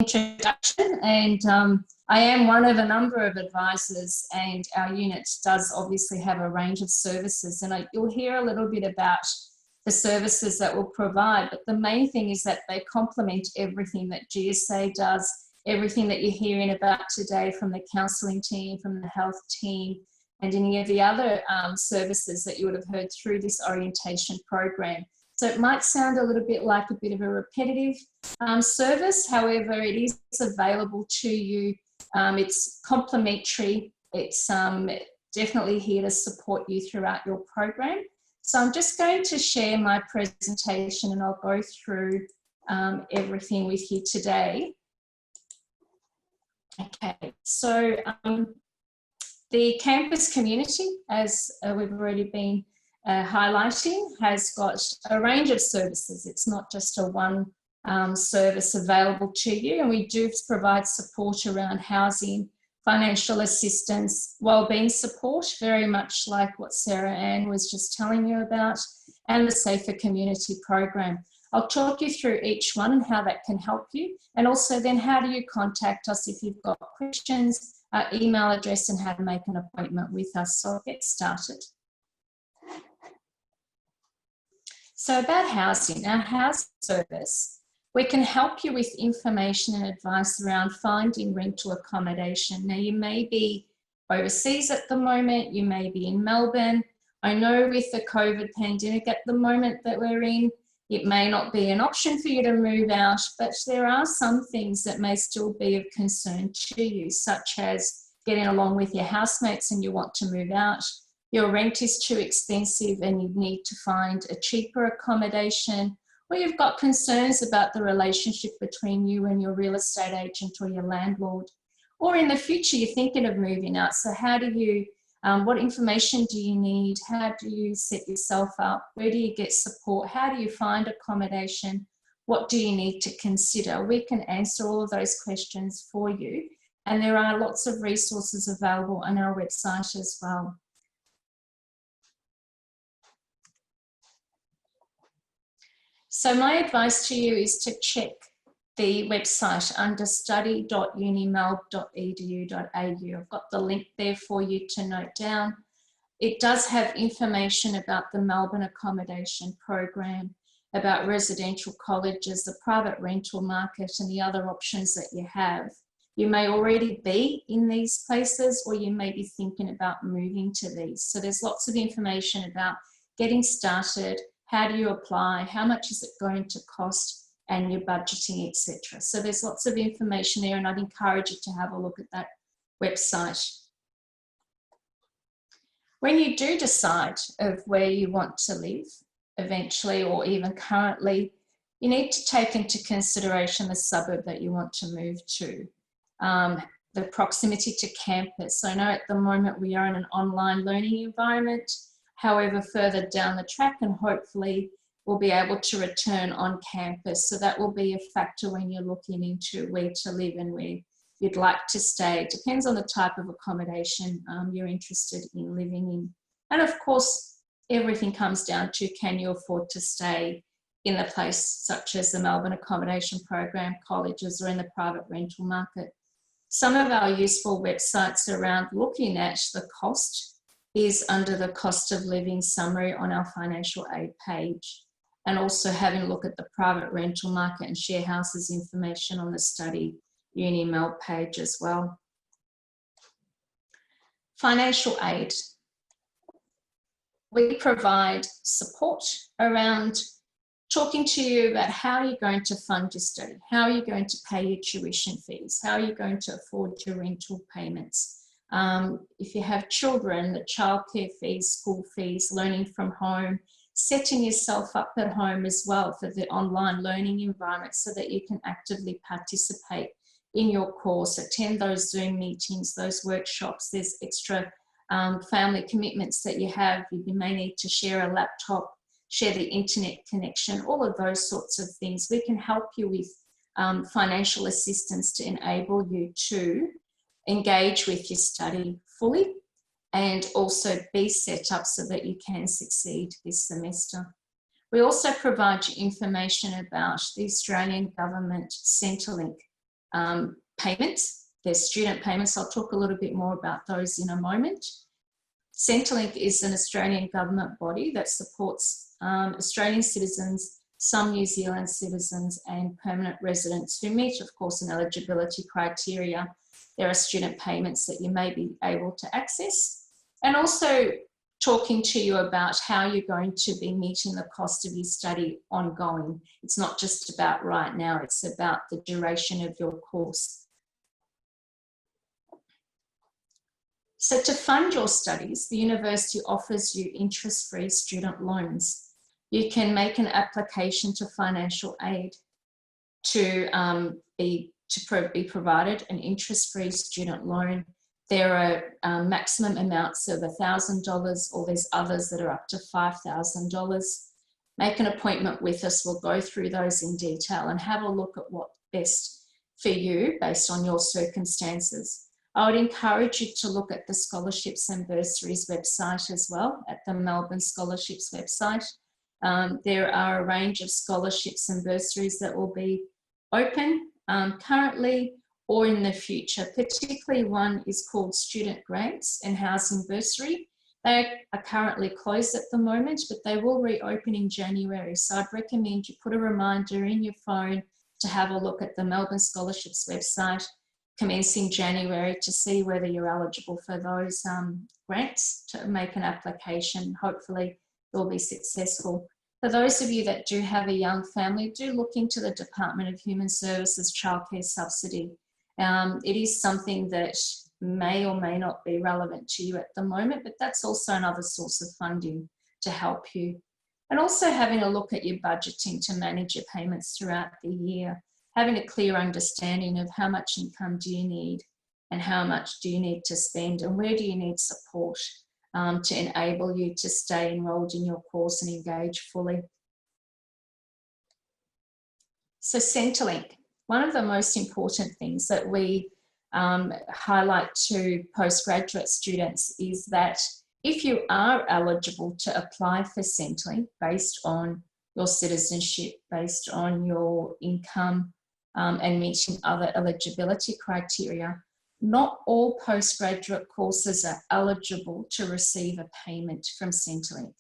introduction, and I am one of a number of advisors, and our unit does obviously have a range of services, and you'll hear a little bit about the services that we'll provide, but the main thing is that they complement everything that GSA does, everything that you're hearing about today from the counselling team, from the health team, and any of the other services that you would have heard through this orientation program. So it might sound a little bit like a bit of a repetitive service, however, it is available to you. It's complimentary. It's definitely here to support you throughout your program. So I'm just going to share my presentation and I'll go through everything with you today. Okay, so the campus community, as we've already been highlighting, has got a range of services. It's not just a one service available to you, and we do provide support around housing, financial assistance, wellbeing support, very much like what Sarah Ann was just telling you about, and the Safer Community program. I'll talk you through each one and how that can help you, and also then how do you contact us if you've got questions, our email address, and how to make an appointment with us. So I'll get started. So about housing, our housing service, we can help you with information and advice around finding rental accommodation. Now you may be overseas at the moment, you may be in Melbourne. I know with the COVID pandemic at the moment that we're in, it may not be an option for you to move out, but there are some things that may still be of concern to you, such as getting along with your housemates and you want to move out, your rent is too expensive and you need to find a cheaper accommodation, or you've got concerns about the relationship between you and your real estate agent or your landlord, or in the future you're thinking of moving out. So how do you, what information do you need? How do you set yourself up? Where do you get support? How do you find accommodation? What do you need to consider? We can answer all of those questions for you, and there are lots of resources available on our website as well. So my advice to you is to check the website under study.unimelb.edu.au. I've got the link there for you to note down. It does have information about the Melbourne accommodation program, about residential colleges, the private rental market, and the other options that you have. You may already be in these places, or you may be thinking about moving to these. So there's lots of information about getting started, how do you apply, how much is it going to cost, and your budgeting, etc. So there's lots of information there, and I'd encourage you to have a look at that website. When you do decide of where you want to live eventually, or even currently, you need to take into consideration the suburb that you want to move to, the proximity to campus. I know at the moment we are in an online learning environment. However, further down the track, and hopefully we'll be able to return on campus. So that will be a factor when you're looking into where to live and where you'd like to stay. It depends on the type of accommodation you're interested in living in. And of course, everything comes down to, can you afford to stay in a place such as the Melbourne accommodation program, colleges, or in the private rental market. Some of our useful websites around looking at the cost is under the cost of living summary on our financial aid page, and also having a look at the private rental market and share houses information on the Study UniMelb page as well. Financial aid. We provide support around talking to you about how you're going to fund your study, how are you going to pay your tuition fees, how are you going to afford your rental payments. If you have children, the childcare fees, school fees, learning from home, setting yourself up at home as well for the online learning environment so that you can actively participate in your course, attend those Zoom meetings, those workshops. There's extra family commitments that you have. You may need to share a laptop, share the internet connection, all of those sorts of things. We can help you with financial assistance to enable you to engage with your study fully and also be set up so that you can succeed this semester. We also provide you information about the Australian Government Centrelink payments. There's student payments. I'll talk a little bit more about those in a moment. Centrelink is an Australian government body that supports Australian citizens, some New Zealand citizens and permanent residents who meet, of course, an eligibility criteria. There are student payments that you may be able to access, and also talking to you about how you're going to be meeting the cost of your study ongoing. It's not just about right now, it's about the duration of your course. So to fund your studies, the university offers you interest-free student loans. You can make an application to financial aid to be provided an interest-free student loan. There are maximum amounts of $1,000, or there's others that are up to $5,000. Make an appointment with us. We'll go through those in detail and have a look at what's best for you based on your circumstances. I would encourage you to look at the Scholarships and Bursaries website as well, at the Melbourne Scholarships website. There are a range of scholarships and bursaries that will be open currently or in the future. Particularly one is called Student Grants and Housing Bursary. They are currently closed at the moment, but they will reopen in January. So I'd recommend you put a reminder in your phone to have a look at the Melbourne Scholarships website commencing January to see whether you're eligible for those grants, to make an application. Hopefully you'll be successful. For those of you that do have a young family, do look into the Department of Human Services Childcare Subsidy. It is something that may or may not be relevant to you at the moment, but that's also another source of funding to help you. And also having a look at your budgeting to manage your payments throughout the year, having a clear understanding of how much income do you need and how much do you need to spend and where do you need support to enable you to stay enrolled in your course and engage fully. So Centrelink, one of the most important things that we highlight to postgraduate students is that if you are eligible to apply for Centrelink based on your citizenship, based on your income and meeting other eligibility criteria, not all postgraduate courses are eligible to receive a payment from Centrelink.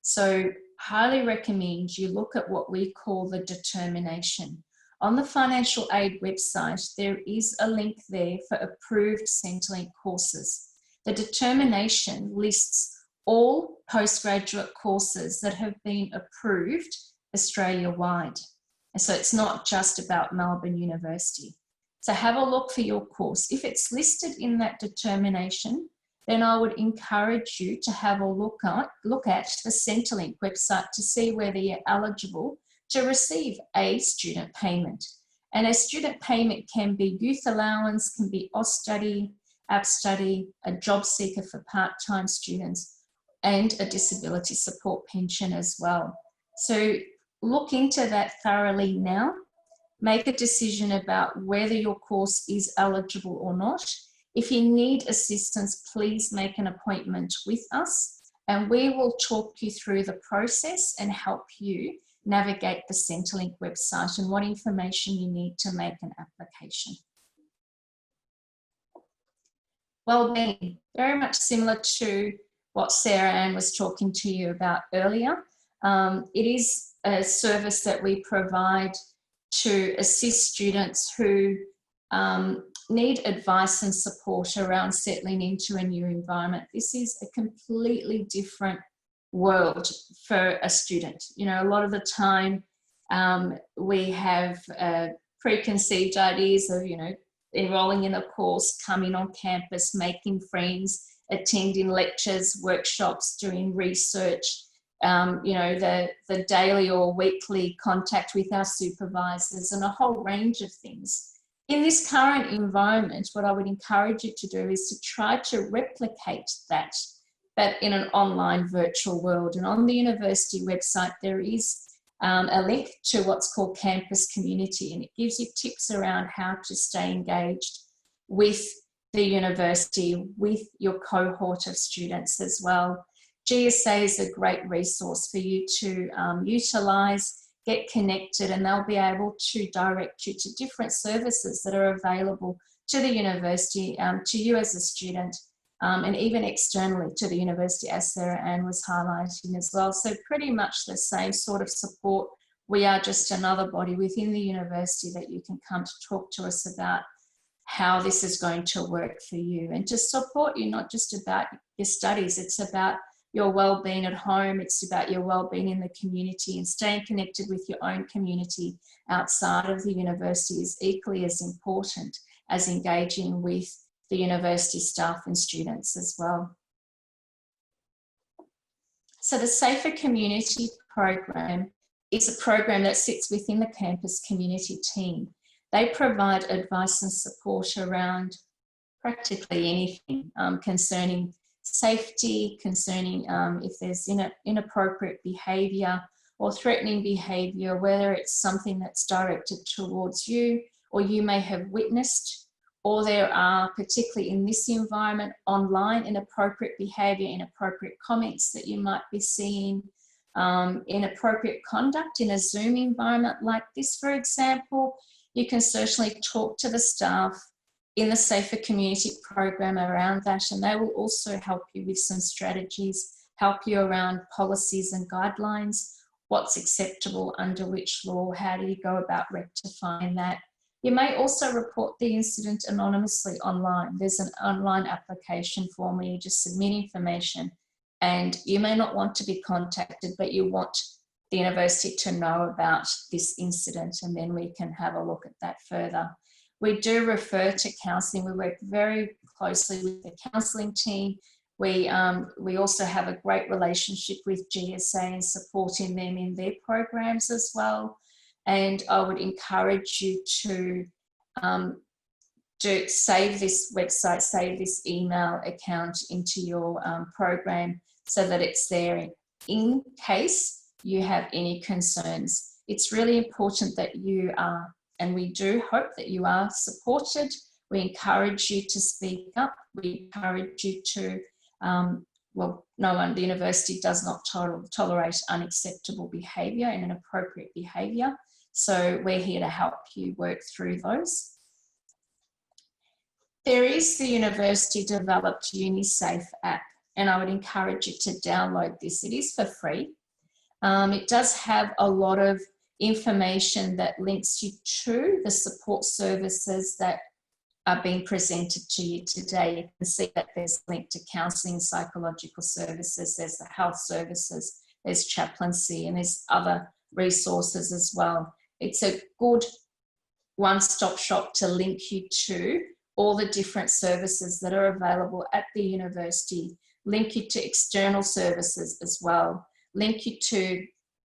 So highly recommend you look at what we call the determination. On the financial aid website, there is a link there for approved Centrelink courses. The determination lists all postgraduate courses that have been approved Australia-wide. And so it's not just about Melbourne University. So have a look for your course. If it's listed in that determination, then I would encourage you to have a look at the Centrelink website to see whether you're eligible to receive a student payment. And a student payment can be youth allowance, can be Austudy, App Study, a job seeker for part-time students, and a disability support pension as well. So look into that thoroughly now. Make a decision about whether your course is eligible or not. If you need assistance, please make an appointment with us and we will talk you through the process and help you navigate the Centrelink website and what information you need to make an application. Wellbeing, very much similar to what Sarah Ann was talking to you about earlier. It is a service that we provide to assist students who need advice and support around settling into a new environment. This is a completely different world for a student. You know, a lot of the time we have preconceived ideas of, you know, enrolling in a course, coming on campus, making friends, attending lectures, workshops, doing research, you know, the daily or weekly contact with our supervisors and a whole range of things. In this current environment, what I would encourage you to do is to try to replicate that in an online virtual world. And on the university website, there is a link to what's called Campus Community, and it gives you tips around how to stay engaged with the university, with your cohort of students as well. GSA is a great resource for you to utilise. get connected, and they'll be able to direct you to different services that are available to the university, to you as a student, and even externally to the university, as Sarah Ann was highlighting as well. So pretty much the same sort of support. We are just another body within the university that you can come to talk to us about how this is going to work for you, and to support you, not just about your studies, it's about your well-being at home, it's about your well-being in the community, and staying connected with your own community outside of the university is equally as important as engaging with the university staff and students as well. So the Safer Community program is a program that sits within the campus community team. They provide advice and support around practically anything concerning safety, concerning if there's inappropriate behaviour or threatening behaviour, whether it's something that's directed towards you or you may have witnessed, or there are, particularly in this environment, online inappropriate behaviour, inappropriate comments that you might be seeing, inappropriate conduct in a Zoom environment like this, for example. You can certainly talk to the staff in the Safer Community program around that, and they will also help you with some strategies, help you around policies and guidelines, what's acceptable under which law, how do you go about rectifying that. You may also report the incident anonymously online. There's an online application form where you just submit information, and you may not want to be contacted, but you want the university to know about this incident, and then we can have a look at that further. We do refer to counselling. We work very closely with the counselling team. We also have a great relationship with GSA and supporting them in their programs as well. And I would encourage you to save this website, save this email account into your program so that it's there in case you have any concerns. It's really important that you are, and we do hope that you are, supported. We encourage you to speak up. We encourage you to, well, no one, the university does not tolerate unacceptable behaviour and inappropriate behaviour. So we're here to help you work through those. There is the university developed UniSafe app, and I would encourage you to download this. It is for free. It does have a lot of information that links you to the support services that are being presented to you today. You can see that there's a link to counselling, psychological services, there's the health services, there's chaplaincy, and there's other resources as well. It's a good one-stop shop to link you to all the different services that are available at the university, link you to external services as well, link you to,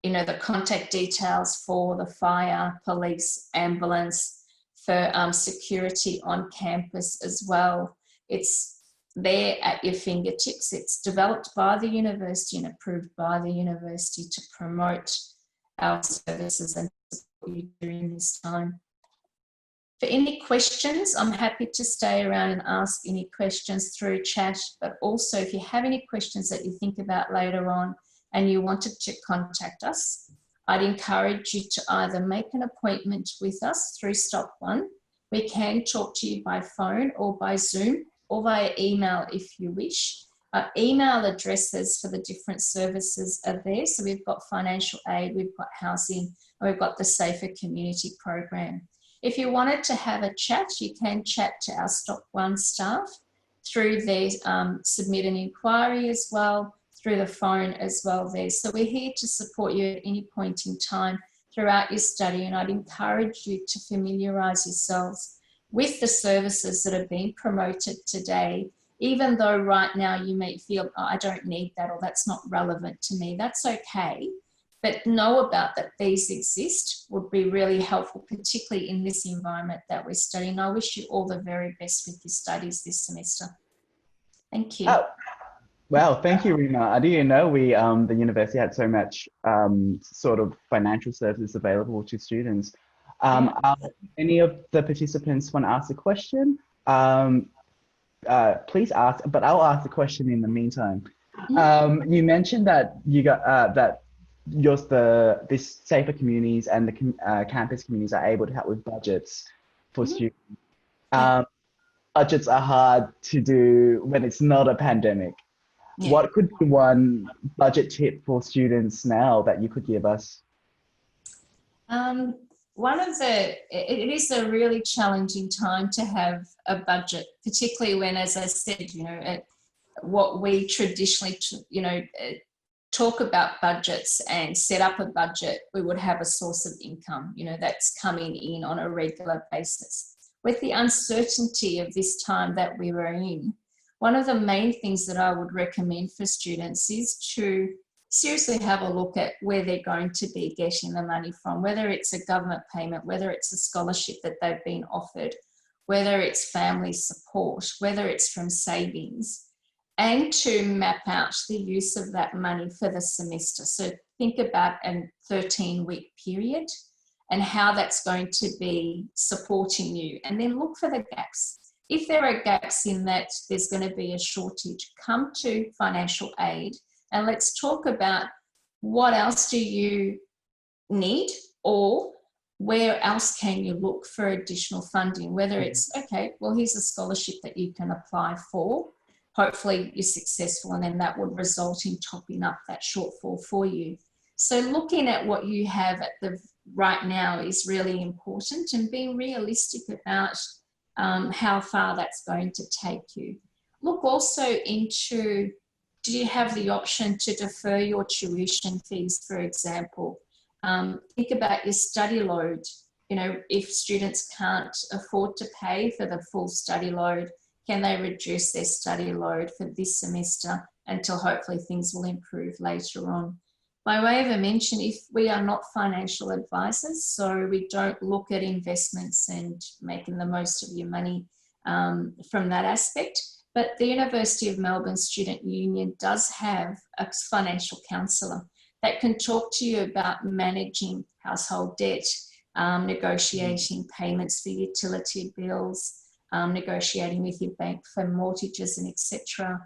the contact details for the fire, police, ambulance, for security on campus as well. It's there at your fingertips. It's developed by the university and approved by the university to promote our services and support you during this time. For any questions, I'm happy to stay around and ask any questions through chat, but also if you have any questions that you think about later on and you wanted to contact us, I'd encourage you to either make an appointment with us through Stop One. We can talk to you by phone or by Zoom or via email if you wish. Our email addresses for the different services are there. So we've got financial aid, we've got housing, and we've got the Safer Community program. If you wanted to have a chat, you can chat to our Stop One staff through their submit an inquiry as well, through the phone as well there. So we're here to support you at any point in time throughout your study, and I'd encourage you to familiarise yourselves with the services that are being promoted today, even though right now you may feel, oh, I don't need that, or that's not relevant to me. That's okay. But know about that these exist would be really helpful, particularly in this environment that we're studying. I wish you all the very best with your studies this semester. Thank you. Oh, well, thank you, Rima. I didn't know the university had so much sort of financial services available to students. Any of the participants want to ask a question? Please ask, but I'll ask the question in the meantime. You mentioned that you got that this safer communities and the campus communities are able to help with budgets for students. Yeah. Budgets are hard to do when it's not a pandemic. Yeah. What could be one budget tip for students now that you could give us? It is a really challenging time to have a budget, particularly when, as I said, what we traditionally, talk about budgets and set up a budget, we would have a source of income, that's coming in on a regular basis. With the uncertainty of this time that we were in, one of the main things that I would recommend for students is to seriously have a look at where they're going to be getting the money from, whether it's a government payment, whether it's a scholarship that they've been offered, whether it's family support, whether it's from savings, and to map out the use of that money for the semester. So think about a 13-week period and how that's going to be supporting you, and then look for the gaps. If there are gaps in that there's going to be a shortage, come to financial aid and let's talk about what else do you need, or where else can you look for additional funding, whether it's, okay, well, here's a scholarship that you can apply for. Hopefully you're successful, and then that would result in topping up that shortfall for you. So looking at what you have at the right now is really important, and being realistic about how far that's going to take you. Look also into, do you have the option to defer your tuition fees, for example? Think about your study load. If students can't afford to pay for the full study load, can they reduce their study load for this semester until hopefully things will improve later on? By way of a mention, if we are not financial advisors, so we don't look at investments and making the most of your money from that aspect, but the University of Melbourne Student Union does have a financial counsellor that can talk to you about managing household debt, negotiating payments for utility bills, negotiating with your bank for mortgages and etc.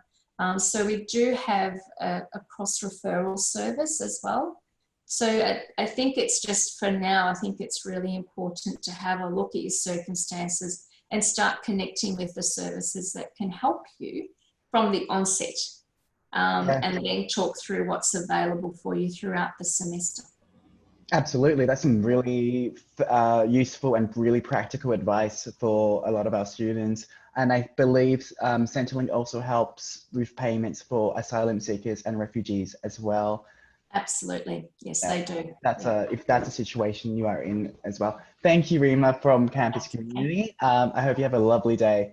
So we do have a cross-referral service as well. So I think it's just, for now, I think it's really important to have a look at your circumstances and start connecting with the services that can help you from the onset, and then talk through what's available for you throughout the semester. Absolutely. That's some really useful and really practical advice for a lot of our students. And I believe Centrelink also helps with payments for asylum seekers and refugees as well. Absolutely. Yes, they do. If that's a situation you are in as well. Thank you, Rima, from Campus Community. I hope you have a lovely day.